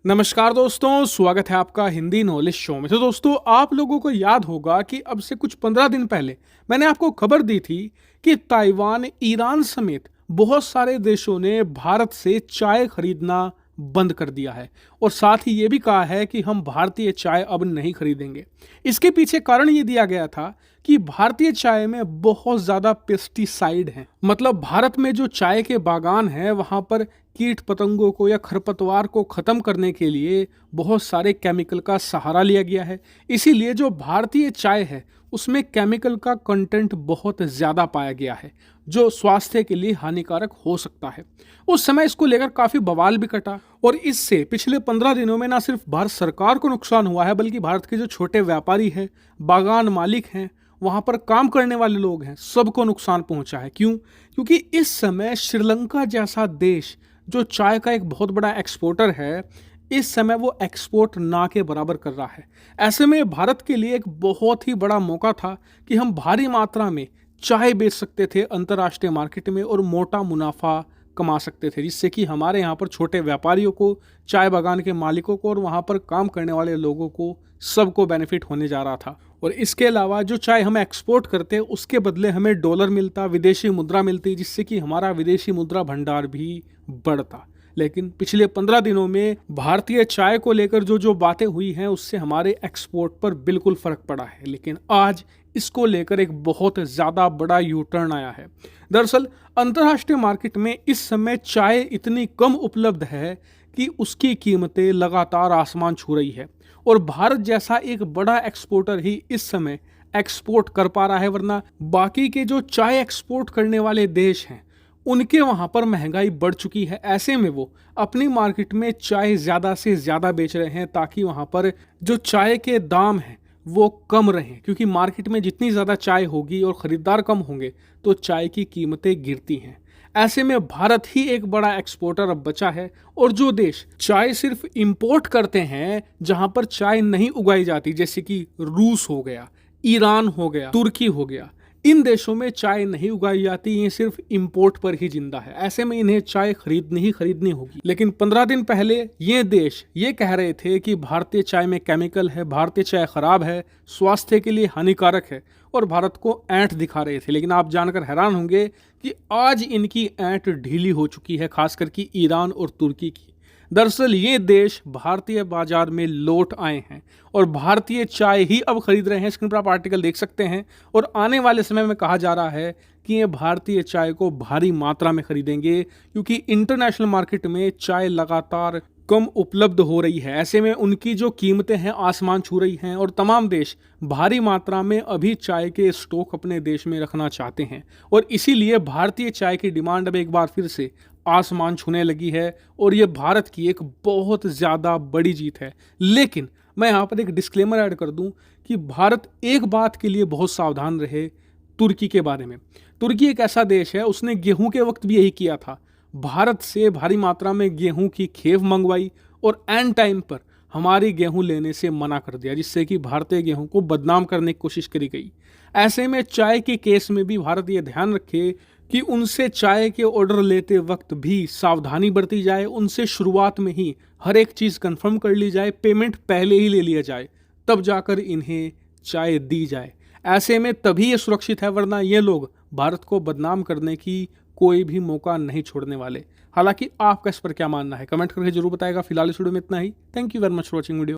नमस्कार दोस्तों, स्वागत है आपका हिंदी नॉलेज शो में। तो दोस्तों, आप लोगों को याद होगा कि अब से कुछ 15 दिन पहले मैंने आपको खबर दी थी कि ताइवान, ईरान समेत बहुत सारे देशों ने भारत से चाय खरीदना बंद कर दिया है और साथ ही ये भी कहा है कि हम भारतीय चाय अब नहीं खरीदेंगे। इसके पीछे कारण ये दिया गया था कि भारतीय चाय में बहुत ज़्यादा पेस्टिसाइड हैं। मतलब भारत में जो चाय के बागान हैं वहाँ पर कीट पतंगों को या खरपतवार को ख़त्म करने के लिए बहुत सारे केमिकल का सहारा लिया गया है। इसीलिए जो भारतीय चाय है उसमें केमिकल का कंटेंट बहुत ज़्यादा पाया गया है जो स्वास्थ्य के लिए हानिकारक हो सकता है। उस समय इसको लेकर काफ़ी बवाल भी कटा और इससे पिछले 15 दिनों में ना सिर्फ भारत सरकार को नुकसान हुआ है बल्कि भारत के जो छोटे व्यापारी हैं, बागान मालिक हैं, वहाँ पर काम करने वाले लोग हैं, सबको नुकसान पहुँचा है। क्यों? क्योंकि इस समय श्रीलंका जैसा देश जो चाय का एक बहुत बड़ा एक्सपोर्टर है, इस समय वो एक्सपोर्ट ना के बराबर कर रहा है। ऐसे में भारत के लिए एक बहुत ही बड़ा मौका था कि हम भारी मात्रा में चाय बेच सकते थे अंतर्राष्ट्रीय मार्केट में और मोटा मुनाफा कमा सकते थे, जिससे कि हमारे यहाँ पर छोटे व्यापारियों को, चाय बागान के मालिकों को और वहाँ पर काम करने वाले लोगों को सबको बेनिफिट होने जा रहा था। और इसके अलावा जो चाय हम एक्सपोर्ट करते उसके बदले हमें डॉलर मिलता, विदेशी मुद्रा मिलती, जिससे कि हमारा विदेशी मुद्रा भंडार भी बढ़ता। लेकिन पिछले 15 दिनों में भारतीय चाय को लेकर जो जो बातें हुई हैं उससे हमारे एक्सपोर्ट पर बिल्कुल फर्क पड़ा है। लेकिन आज इसको लेकर एक बहुत ज़्यादा बड़ा यू टर्न आया है। दरअसल अंतर्राष्ट्रीय मार्केट में इस समय चाय इतनी कम उपलब्ध है कि उसकी कीमतें लगातार आसमान छू रही है और भारत जैसा एक बड़ा एक्सपोर्टर ही इस समय एक्सपोर्ट कर पा रहा है, वरना बाकी के जो चाय एक्सपोर्ट करने वाले देश हैं उनके वहाँ पर महंगाई बढ़ चुकी है। ऐसे में वो अपनी मार्केट में चाय ज़्यादा से ज़्यादा बेच रहे हैं ताकि वहाँ पर जो चाय के दाम हैं वो कम रहें, क्योंकि मार्केट में जितनी ज़्यादा चाय होगी और ख़रीदार कम होंगे तो चाय की कीमतें गिरती हैं। ऐसे में भारत ही एक बड़ा एक्सपोर्टर अब बचा है और जो देश चाय सिर्फ इंपोर्ट करते हैं, जहाँ पर चाय नहीं उगाई जाती, जैसे कि रूस हो गया, ईरान हो गया, तुर्की हो गया, इन देशों में चाय नहीं उगाई जाती, ये सिर्फ इंपोर्ट पर ही जिंदा है। ऐसे में इन्हें चाय खरीदनी होगी। लेकिन 15 दिन पहले ये देश ये कह रहे थे कि भारतीय चाय में केमिकल है, भारतीय चाय खराब है, स्वास्थ्य के लिए हानिकारक है और भारत को ऐंठ दिखा रहे थे। लेकिन आप जानकर हैरान होंगे कि आज इनकी ऐंठ ढीली हो चुकी है, खासकर कि ईरान और तुर्की की। दरअसल ये देश भारतीय बाजार में लौट आए हैं और भारतीय चाय ही अब खरीद रहे हैं। स्क्रीन पर आप आर्टिकल देख सकते हैं और आने वाले समय में कहा जा रहा है कि ये भारतीय चाय को भारी मात्रा में खरीदेंगे, क्योंकि इंटरनेशनल मार्केट में चाय लगातार कम उपलब्ध हो रही है। ऐसे में उनकी जो कीमतें हैं आसमान छू रही हैं और तमाम देश भारी मात्रा में अभी चाय के स्टॉक अपने देश में रखना चाहते हैं और इसीलिए भारतीय चाय की डिमांड अब एक बार फिर से आसमान छूने लगी है और ये भारत की एक बहुत ज़्यादा बड़ी जीत है। लेकिन मैं यहाँ पर एक डिस्क्लेमर ऐड कर दूँ कि भारत एक बात के लिए बहुत सावधान रहे, तुर्की के बारे में। तुर्की एक ऐसा देश है, उसने गेहूं के वक्त भी यही किया था, भारत से भारी मात्रा में गेहूं की खेप मंगवाई और एंड टाइम पर हमारी गेहूं लेने से मना कर दिया, जिससे कि भारतीय गेहूं को बदनाम करने की कोशिश करी गई। ऐसे में चाय के केस में भी भारत ये ध्यान रखे कि उनसे चाय के ऑर्डर लेते वक्त भी सावधानी बरती जाए, उनसे शुरुआत में ही हर एक चीज़ कंफर्म कर ली जाए, पेमेंट पहले ही ले लिया जाए, तब जाकर इन्हें चाय दी जाए। ऐसे में तभी ये सुरक्षित है, वरना ये लोग भारत को बदनाम करने की कोई भी मौका नहीं छोड़ने वाले। हालांकि आपका इस पर क्या मानना है कमेंट करके जरूर बताएगा। फिलहाल इस वीडियो में इतना ही। Thank you very much for watching video.